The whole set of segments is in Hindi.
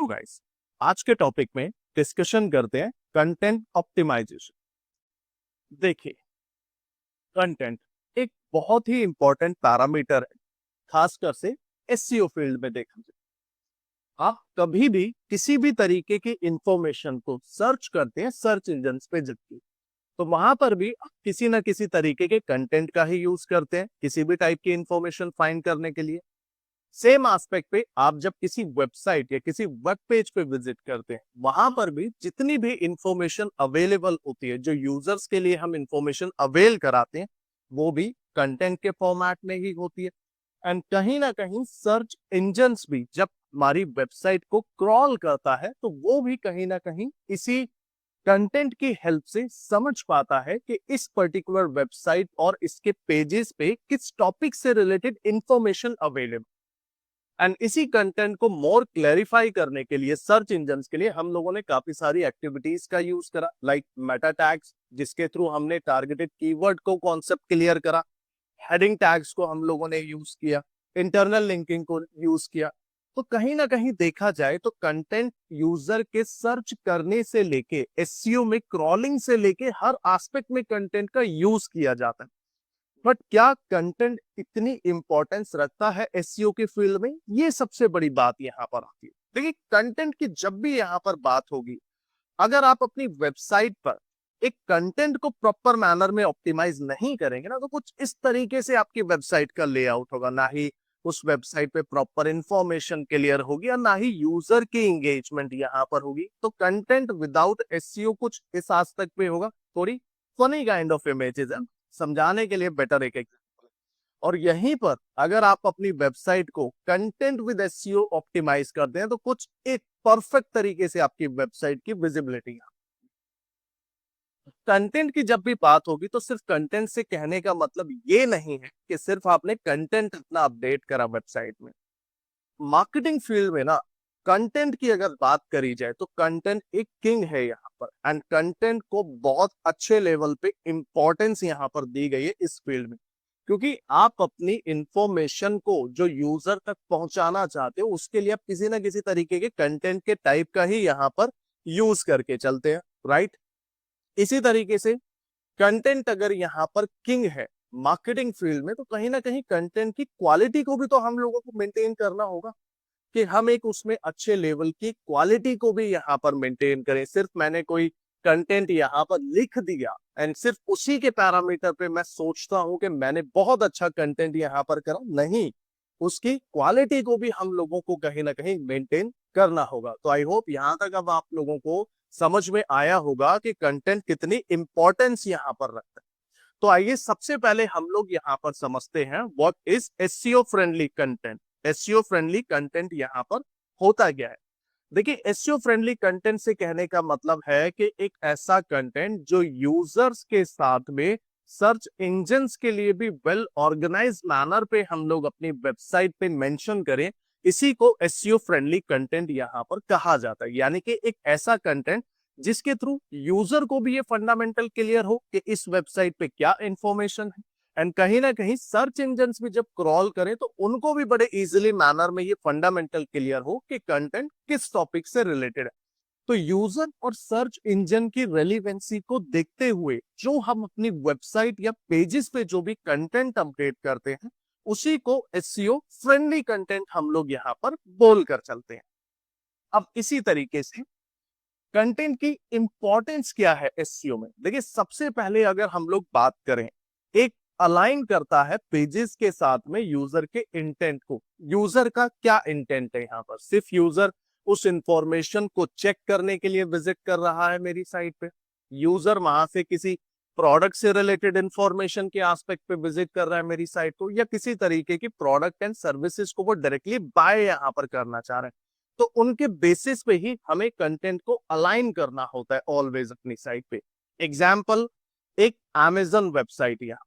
तो गाइस, आज के टॉपिक में डिस्कशन करते हैं कंटेंट ऑप्टिमाइजेशन। देखिए, कंटेंट एक बहुत ही इंपॉर्टेंट पैरामीटर है, खासकर से एसईओ फील्ड में देखा जाए। आप कभी भी किसी भी तरीके की इंफॉर्मेशन को सर्च करते हैं सर्च इंजन पे जाके, तो वहां पर भी आप किसी ना किसी तरीके के कंटेंट का ही यूज करते हैं किसी भी टाइप की इंफॉर्मेशन फाइंड करने के लिए। सेम एस्पेक्ट पे आप जब किसी वेबसाइट या किसी वेब पेज पे विजिट करते हैं, वहां पर भी जितनी भी इंफॉर्मेशन अवेलेबल होती है, जो यूजर्स के लिए हम इंफॉर्मेशन अवेल कराते हैं, वो भी कंटेंट के फॉर्मेट में ही होती है। एंड कहीं ना कहीं सर्च इंजन्स भी जब हमारी वेबसाइट को क्रॉल करता है, तो वो भी कहीं ना कहीं इसी कंटेंट की हेल्प से समझ पाता है कि इस पर्टिकुलर वेबसाइट और इसके पेजेस पे किस टॉपिक से रिलेटेड इंफॉर्मेशन अवेलेबल। एंड इसी कंटेंट को मोर क्लैरिफाई करने के लिए सर्च इंजन्स के लिए हम लोगों ने काफी सारी एक्टिविटीज का यूज करा, लाइक मेटा टैग्स, जिसके थ्रू हमने टारगेटेड कीवर्ड को कॉन्सेप्ट क्लियर करा। हेडिंग टैग्स को हम लोगों ने यूज किया, इंटरनल लिंकिंग को यूज किया। तो कहीं ना कहीं देखा जाए तो कंटेंट यूजर के सर्च करने से लेके एसईओ में क्रॉलिंग से लेके हर एस्पेक्ट में कंटेंट का यूज किया जाता है। बट क्या कंटेंट इतनी इंपॉर्टेंस रखता है एसईओ के फील्ड में, ये सबसे बड़ी बात यहाँ पर आती है। देखिए, कंटेंट की जब भी यहाँ पर बात होगी, अगर आप अपनी वेबसाइट पर एक कंटेंट को प्रॉपर मैनर में ऑप्टिमाइज नहीं करेंगे ना, तो कुछ इस तरीके से आपकी वेबसाइट का लेआउट होगा, ना ही उस वेबसाइट पे प्रॉपर इंफॉर्मेशन क्लियर होगी और ना ही यूजर की एंगेजमेंट यहाँ पर होगी। तो कंटेंट विदाउट एसईओ कुछ इस आस्पेक्ट पे होगा, थोड़ी फनी काइंड ऑफ इमेजेस है, समझाने के लिए बेटर एक एग्जांपल। और यहीं पर अगर आप अपनी वेबसाइट को कंटेंट विद एसईओ ऑप्टिमाइज करते हैं, तो कुछ एक परफेक्ट तरीके से आपकी वेबसाइट की विजिबिलिटी। कंटेंट की जब भी बात होगी, तो सिर्फ कंटेंट से कहने का मतलब ये नहीं है कि सिर्फ आपने कंटेंट अपना अपडेट करा वेबसाइट में। मार्केटिंग फील्ड में ना, कंटेंट की अगर बात करी जाए तो कंटेंट एक किंग है यहाँ पर। एंड कंटेंट को बहुत अच्छे लेवल पे इंपॉर्टेंस यहाँ पर दी गई है इस फील्ड में, क्योंकि आप अपनी इंफॉर्मेशन को जो यूजर तक पहुंचाना चाहते हो, उसके लिए आप किसी ना किसी तरीके के कंटेंट के टाइप का ही यहाँ पर यूज करके चलते हैं, राइट। इसी तरीके से कंटेंट अगर यहाँ पर किंग है मार्केटिंग फील्ड में, तो कहीं ना कहीं कंटेंट की क्वालिटी को भी तो हम लोगों को मेंटेन करना होगा, कि हम एक उसमें अच्छे लेवल की क्वालिटी को भी यहाँ पर मेंटेन करें। सिर्फ मैंने कोई कंटेंट यहाँ पर लिख दिया एंड सिर्फ उसी के पैरामीटर पे मैं सोचता हूँ कि मैंने बहुत अच्छा कंटेंट यहाँ पर करा, नहीं, उसकी क्वालिटी को भी हम लोगों को कहीं ना कहीं मेंटेन करना होगा। तो आई होप यहाँ तक अब आप लोगों को समझ में आया होगा कि कंटेंट कितनी इंपॉर्टेंस यहाँ पर रखता है। तो आइए सबसे पहले हम लोग यहाँ पर समझते हैं what is SEO friendly content. SEO friendly content यहाँ पर होता क्या है। देखिए, एसईओ फ्रेंडली कंटेंट से कहने का मतलब है कि एक ऐसा कंटेंट जो यूजर्स के साथ में सर्च इंजन्स के लिए भी वेल ऑर्गेनाइज मैनर पे हम लोग अपनी वेबसाइट पे मेंशन करें, इसी को एसईओ फ्रेंडली कंटेंट यहाँ पर कहा जाता है। यानी कि एक ऐसा कंटेंट जिसके थ्रू यूजर को भी ये फंडामेंटल क्लियर हो कि इस वेबसाइट पे क्या इंफॉर्मेशन है, एंड कहीं ना कहीं सर्च इंजन्स भी जब क्रॉल करें तो उनको भी बड़े इजीली मैनर में ये फंडामेंटल क्लियर हो कि कंटेंट किस टॉपिक से रिलेटेड है। तो यूजर और सर्च इंजन की रेलिवेंसी को देखते हुए जो हम अपनी वेबसाइट या पेजेस पे जो भी कंटेंट अपडेट करते हैं, उसी को एसईओ फ्रेंडली कंटेंट हम लोग यहाँ पर बोल कर चलते हैं। अब इसी तरीके से कंटेंट की इंपॉर्टेंस क्या है एसईओ में। देखिए, सबसे पहले अगर हम लोग बात करें, एक अलाइन करता है पेजेस के साथ में यूजर के इंटेंट को। यूजर का क्या इंटेंट है यहाँ पर, सिर्फ यूजर उस इंफॉर्मेशन को चेक करने के लिए विजिट कर रहा है मेरी साइट पे, यूजर वहां से किसी प्रोडक्ट से रिलेटेड इंफॉर्मेशन के एस्पेक्ट पे विजिट कर रहा है मेरी साइट को, या किसी तरीके की प्रोडक्ट एंड सर्विसेज को वो डायरेक्टली बाय यहाँ पर करना चाह रहे हैं। तो उनके बेसिस पे ही हमें कंटेंट को अलाइन करना होता है ऑलवेज अपनी साइट पे। एग्जाम्पल, एक अमेजन वेबसाइट, यहाँ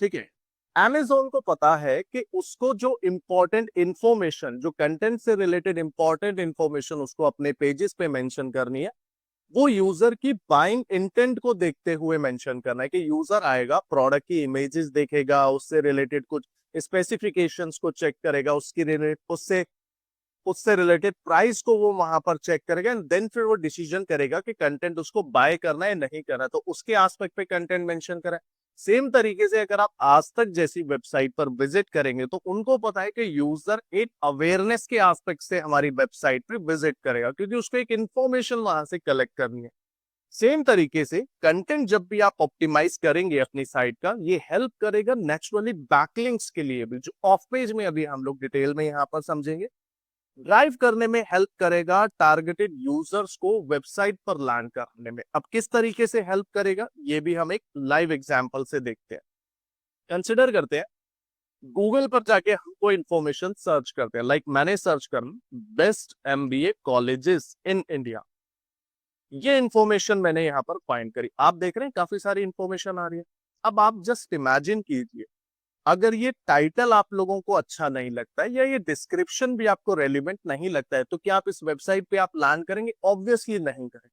ठीक है, अमेजोन को पता है कि उसको जो इंपॉर्टेंट इंफॉर्मेशन, जो कंटेंट से रिलेटेड इंपॉर्टेंट इंफॉर्मेशन उसको अपने पेजेस पे मेंशन करनी है, वो यूजर की बाइंग इंटेंट को देखते हुए मेंशन करना है। कि यूजर आएगा, प्रोडक्ट की इमेजेस देखेगा, उससे रिलेटेड कुछ स्पेसिफिकेशंस को चेक करेगा, उसकी उससे उससे रिलेटेड प्राइस को वो वहां पर चेक करेगा एंड देन फिर वो डिसीजन करेगा कि कंटेंट उसको बाय करना है नहीं करना, तो उसके आस्पेक्ट पे कंटेंट मेंशन करा है। सेम तरीके से अगर आप आज तक जैसी वेबसाइट पर विजिट करेंगे तो उनको पता है कि यूजर एक अवेयरनेस के आस्पेक्ट से हमारी वेबसाइट पे विजिट करेगा, क्योंकि उसको एक इंफॉर्मेशन वहां से कलेक्ट करनी है। सेम तरीके से कंटेंट जब भी आप ऑप्टिमाइज करेंगे अपनी साइट का, ये हेल्प करेगा नेचुरली बैकलिंक्स के लिए भी, जो ऑफ पेज में अभी हम लोग डिटेल में यहाँ पर समझेंगे। ड्राइव करने में हेल्प करेगा टारगेटेड यूजर्स को वेबसाइट पर लैंड करने में। अब किस तरीके से हेल्प करेगा ये भी हम एक लाइव एग्जांपल से देखते हैं। कंसिडर करते हैं गूगल पर जाके हम कोई इंफॉर्मेशन सर्च करते हैं, लाइक मैंने सर्च कर best MBA colleges in India. ये इंफॉर्मेशन मैंने यहाँ पर फाइंड करी, आप देख रहे हैं काफी सारी इंफॉर्मेशन आ रही है। अब आप जस्ट इमेजिन कीजिए, अगर ये टाइटल आप लोगों को अच्छा नहीं लगता है या ये डिस्क्रिप्शन भी आपको रेलिवेंट नहीं लगता है, तो क्या आप इस वेबसाइट पे आप लैंड करेंगे? ऑब्वियसली नहीं करेंगे।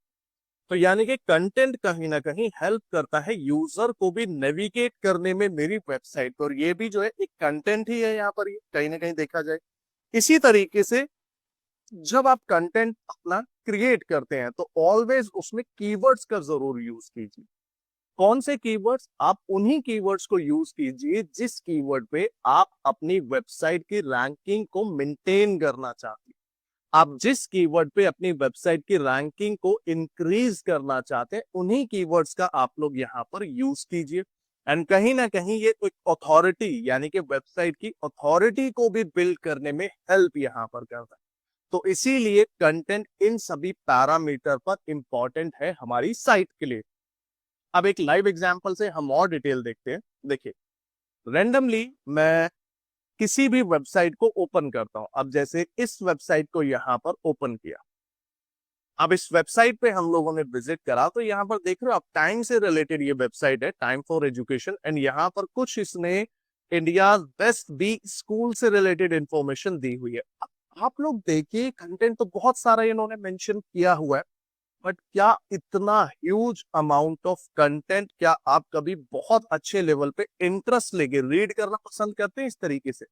तो यानी कि कंटेंट कहीं ना कहीं हेल्प करता है यूजर को भी नेविगेट करने में मेरी वेबसाइट पर, और ये भी जो है एक कंटेंट ही है यहाँ पर, ये कहीं ना कहीं देखा जाए। इसी तरीके से जब आप कंटेंट अपना क्रिएट करते हैं तो ऑलवेज उसमें कीवर्ड्स का जरूर यूज कीजिए। कौन से कीवर्ड्स? आप उन्हीं कीवर्ड्स को यूज कीजिए जिस कीवर्ड पे आप अपनी वेबसाइट की रैंकिंग को मेंटेन करना चाहते हैं। आप जिस कीवर्ड पे अपनी वेबसाइट की रैंकिंग को इंक्रीज करना चाहते हैं, उन्हीं कीवर्ड्स का आप लोग यहाँ पर यूज कीजिए। एंड कहीं ना कहीं ये एक अथॉरिटी यानी कि वेबसाइट की अथॉरिटी को भी बिल्ड करने में हेल्प यहाँ पर करता है। तो इसीलिए कंटेंट इन सभी पैरामीटर पर इंपॉर्टेंट है हमारी साइट के लिए। अब एक लाइव एग्जांपल से हम और डिटेल देखते हैं। देखिए, रेंडमली मैं किसी भी वेबसाइट को ओपन करता हूं। अब जैसे इस वेबसाइट को यहां पर ओपन किया, अब इस वेबसाइट पे हम लोगों ने विजिट करा, तो यहाँ पर देख रहे हो आप, टाइम से रिलेटेड ये वेबसाइट है, टाइम फॉर एजुकेशन। एंड यहाँ पर कुछ इसने इंडिया बेस्ट बी स्कूल से रिलेटेड इंफॉर्मेशन दी हुई है। अब आप लोग देखिए, कंटेंट तो बहुत सारा इन्होंने मेंशन किया हुआ है, बट क्या इतना ह्यूज अमाउंट ऑफ कंटेंट, क्या आप कभी बहुत अच्छे लेवल पे इंटरेस्ट लेके रीड करना पसंद करते हैं इस तरीके से?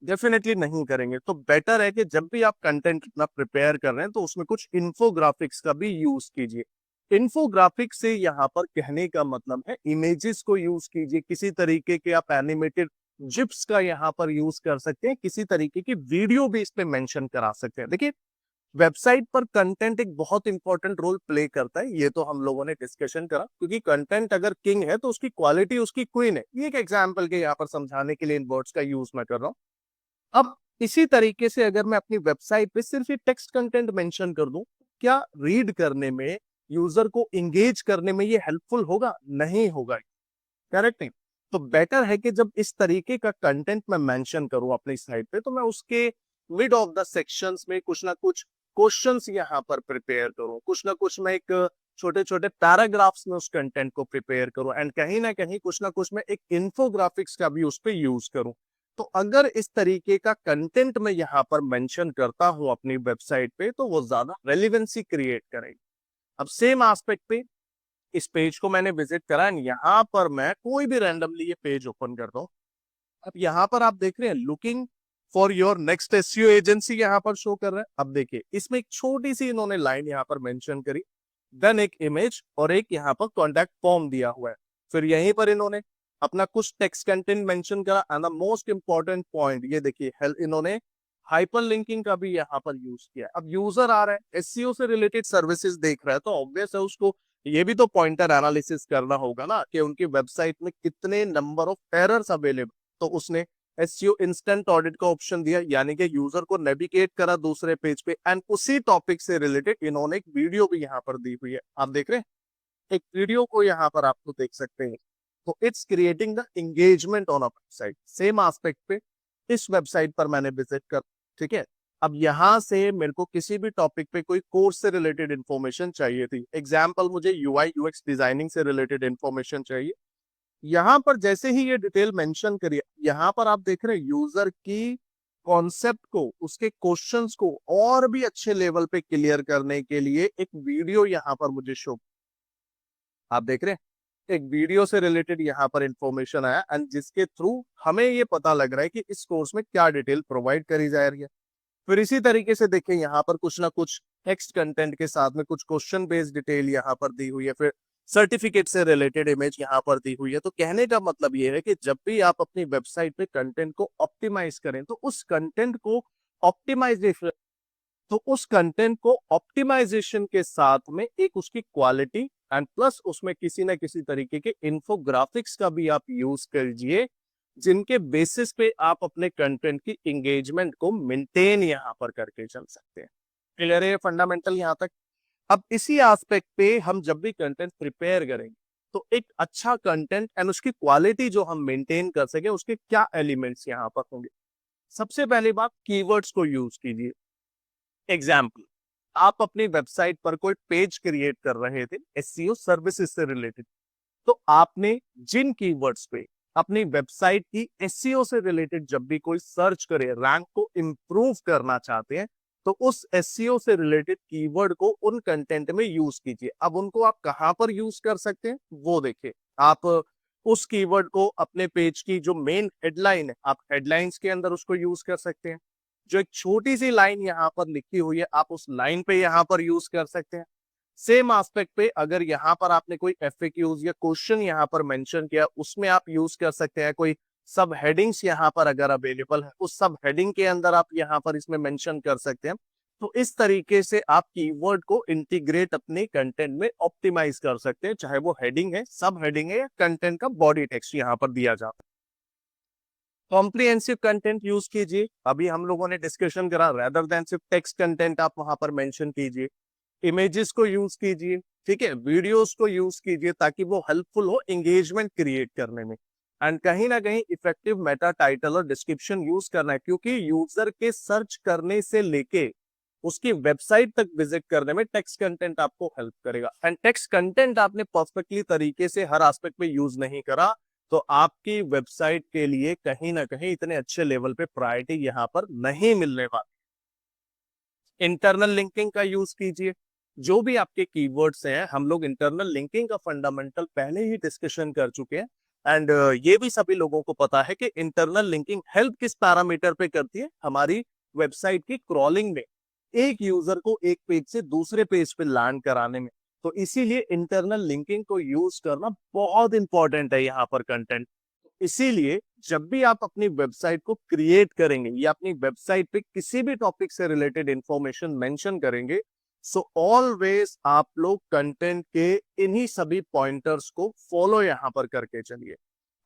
डेफिनेटली नहीं करेंगे। तो बेटर है कि जब भी आप कंटेंट अपना प्रिपेयर कर रहे हैं तो उसमें कुछ इंफोग्राफिक्स का भी यूज कीजिए। इंफोग्राफिक्स से यहाँ पर कहने का मतलब है इमेजेस को यूज कीजिए, किसी तरीके के आप एनिमेटेड जिप्स का यहाँ पर यूज कर सकते हैं, किसी तरीके की वीडियो भी इस पे मेंशन करा सकते हैं। देखिए, वेबसाइट पर कंटेंट एक बहुत इंपॉर्टेंट रोल प्ले करता है, ये तो हम लोगों ने डिस्कशन करा, क्योंकि कंटेंट अगर किंग है तो उसकी क्वालिटी उसकी क्वीन है। ये एक एग्जांपल के यहाँ पर समझाने के लिए इन वर्ड्स का यूज मैं कर रहा हूँ। अब इसी तरीके से अगर मैं अपनी वेबसाइट पे सिर्फ ये टेक्स्ट कंटेंट मेंशन कर दूं, क्या रीड करने में, यूजर को इंगेज करने में ये हेल्पफुल होगा? नहीं होगा। करेक्ट नहीं? तो बेटर है कि जब इस तरीके का कंटेंट मैं मेंशन करूं अपनी साइट पे, तो मैं उसके मिड ऑफ द सेक्शंस में कुछ ना कुछ क्वेश्चंस यहाँ पर प्रिपेयर करूं, कुछ ना कुछ मैं एक छोटे छोटे पैराग्राफ्स में उस कंटेंट को प्रिपेयर करूं, एंड कहीं ना कहीं कुछ ना कुछ मैं एक इंफोग्राफिक्स का भी उस पर यूज करूं। तो अगर इस तरीके का कंटेंट मैं यहाँ पर मेंशन करता हूं अपनी वेबसाइट पे, तो वो ज्यादा रेलिवेंसी क्रिएट करेगी। अब सेम एस्पेक्ट पे इस पेज को मैंने विजिट करा, यहाँ पर मैं कोई भी रैंडमली ये पेज ओपन करता हूँ। अब यहाँ पर आप देख रहे हैं looking for your next SEO agency यहाँ पर शो कर रहा है। अब देखिए, इसमें एक छोटी सी इन्होंने लाइन यहाँ पर मेंशन करी, देन एक इमेज और एक यहाँ पर कॉन्टैक्ट फॉर्म दिया हुआ है। फिर यहीं पर इन्होंने अपना कुछ टेक्स्ट कंटेंट मेंशन करा, and the most important point ये देखिए, इन्होंने हाइपर लिंकिंग का भी यहाँ पर यूज किया। अब यूजर आ रहा है, एसईओ से रिलेटेड सर्विसेज देख रहा है, तो ऑब्वियस है उसको ये भी तो पॉइंटर एनालिसिस करना होगा ना कि उनकी वेबसाइट में कितने नंबर ऑफ एरर्स अवेलेबल। तो उसने एसईओ इंस्टेंट ऑडिट का ऑप्शन दिया, यानी कि यूजर को नेविगेट करा दूसरे पेज पे, एंड उसी टॉपिक से रिलेटेड इन्होंने एक वीडियो भी यहाँ पर दी हुई है। आप देख रहे हैं एक वीडियो को यहाँ पर आप तो देख सकते हैं। तो it's creating the engagement on a website. Same aspect पे इस वेबसाइट पर मैंने विजिट कर, ठीक है। अब यहां से मेरे को किसी भी टॉपिक पे कोई कोर्स से रिलेटेड इंफॉर्मेशन चाहिए थी, एग्जाम्पल मुझे यूआई यूएक्स डिजाइनिंग से रिलेटेड इंफॉर्मेशन चाहिए। यहाँ पर जैसे ही ये डिटेल मेंशन करिए, यहाँ पर आप देख रहे हैं यूजर की कॉन्सेप्ट को, उसके क्वेश्चंस को और भी अच्छे लेवल पे क्लियर करने के लिए एक वीडियो यहाँ पर मुझे शो, आप देख रहे हैं एक वीडियो से रिलेटेड यहाँ पर इंफॉर्मेशन आया, एंड जिसके थ्रू हमें ये पता लग रहा है कि इस कोर्स में क्या डिटेल प्रोवाइड करी जा रही है। फिर इसी तरीके से देखिए यहाँ पर कुछ ना कुछ टेक्स्ट कंटेंट के साथ में कुछ क्वेश्चन बेस्ड डिटेल यहाँ पर दी हुई है, फिर सर्टिफिकेट से रिलेटेड इमेज यहाँ पर दी हुई है। तो कहने का मतलब ये है कि जब भी आप अपनी वेबसाइट पे कंटेंट को ऑप्टिमाइज करें तो ऑप्टिमाइजेशन उस कंटेंट को ऑप्टिमाइजेशन के साथ में एक उसकी क्वालिटी एंड प्लस उसमें किसी ना किसी तरीके के इंफोग्राफिक्स का भी आप यूज कीजिए, जिनके बेसिस पे आप अपने कंटेंट की एंगेजमेंट को मेंटेन यहाँ पर करके चल सकते हैं। क्लियर है फंडामेंटल यहाँ तक? अब इसी एस्पेक्ट पे हम जब भी कंटेंट प्रिपेयर करेंगे तो एक अच्छा कंटेंट एंड उसकी क्वालिटी जो हम मेंटेन कर सके उसके क्या एलिमेंट्स यहाँ पर होंगे। सबसे पहली बात, कीवर्ड्स को यूज कीजिए। एग्जाम्पल, आप अपनी वेबसाइट पर कोई पेज क्रिएट कर रहे थे एसईओ सर्विसेज से रिलेटेड, तो आपने जिन कीवर्ड्स पे अपनी वेबसाइट की एसईओ से रिलेटेड जब भी कोई सर्च करे, रैंक को इंप्रूव करना चाहते हैं, तो उस एसईओ से रिलेटेड कीवर्ड को उन कंटेंट में यूज कीजिए। अब उनको आप कहां पर यूज कर सकते हैं वो देखिए। आप उस कीवर्ड को अपने पेज की जो मेन हेडलाइन है, आप हेडलाइंस के अंदर उसको यूज कर सकते हैं। जो एक छोटी सी लाइन यहाँ पर लिखी हुई है, आप उस लाइन पे यहाँ पर यूज कर सकते हैं। सेम एस्पेक्ट पे अगर यहाँ पर आपने कोई एफएक्यूज या क्वेश्चन यहाँ पर मेंशन किया, उसमें आप यूज कर सकते हैं। कोई सब हेडिंग्स यहाँ पर अगर अवेलेबल है, उस सब हेडिंग के अंदर आप यहाँ पर इसमें मेंशन कर सकते हैं। तो इस तरीके से आप कीवर्ड को इंटीग्रेट अपने कंटेंट में ऑप्टिमाइज कर सकते हैं, चाहे वो हेडिंग है, सब हेडिंग है या कंटेंट का बॉडी टेक्स्ट यहाँ पर दिया जाता है। कॉम्प्रिहेंसिव कंटेंट यूज कीजिए, अभी हम लोगों ने डिस्कशन करा, रेदर देन सिर्फ टेक्स्ट कंटेंट आप वहां पर मेंशन कीजिए। इमेजेस को यूज कीजिए, ठीक है, वीडियोस को यूज कीजिए ताकि वो हेल्पफुल हो एंगेजमेंट क्रिएट करने में। एंड कहीं ना कहीं इफेक्टिव मेटा टाइटल और डिस्क्रिप्शन यूज करना है, क्योंकि यूजर के सर्च करने से लेके उसकी वेबसाइट तक विजिट करने में टेक्स्ट कंटेंट आपको हेल्प करेगा। एंड टेक्स्ट कंटेंट आपने परफेक्टली तरीके से हर एस्पेक्ट में यूज नहीं करा तो आपकी वेबसाइट के लिए कहीं ना कहीं इतने अच्छे लेवल पे प्रायोरिटी यहाँ पर नहीं मिलने वाली। इंटरनल लिंकिंग का यूज कीजिए। जो भी आपके कीवर्ड्स हैं, हम लोग इंटरनल लिंकिंग का फंडामेंटल पहले ही डिस्कशन कर चुके हैं। एंड ये भी सभी लोगों को पता है कि इंटरनल लिंकिंग हेल्प किस पैरामीटर पे करती है, हमारी वेबसाइट की क्रॉलिंग में, एक यूजर को एक पेज से दूसरे पेज पे लैंड कराने में। तो इसीलिए इंटरनल लिंकिंग को यूज करना बहुत इंपॉर्टेंट है यहाँ पर कंटेंट। इसीलिए जब भी आप अपनी वेबसाइट को क्रिएट करेंगे या अपनी वेबसाइट पे किसी भी टॉपिक से रिलेटेड इंफॉर्मेशन मेंशन करेंगे, सो ऑलवेज आप लोग कंटेंट के इन्हीं सभी पॉइंटर्स को फॉलो यहाँ पर करके चलिए।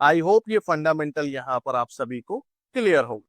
आई होप ये फंडामेंटल यहाँ पर आप सभी को क्लियर होगा।